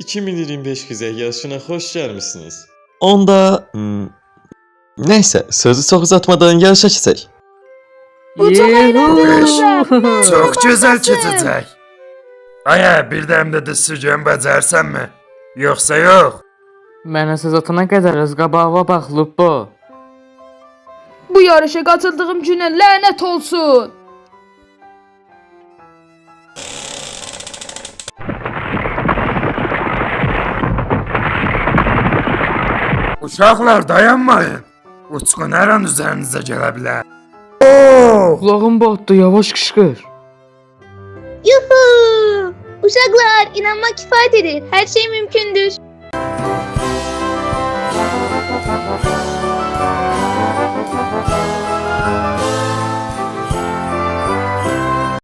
2025 güzel yarışına hoş gelmişsiniz. Onda... neyse, sözü çok uzatmadan yarışa geçsek. Bu çok eğlenceli olacak. Çok güzel geçecek. Aya bir de de sürgün becersen mi? Yoksa yok. Mənə söz atana qədər öz qabağıma bax Lupo. Bu yarışa katıldığım güne lanet olsun. Uşaqlar dayanmayın. Uçqun hər an üzərinizə gələ bilər. Kulağım batdı, yavaş qışqır. Yuhu! Uşaklar inanmak kifayedir. Her şey mümkündür.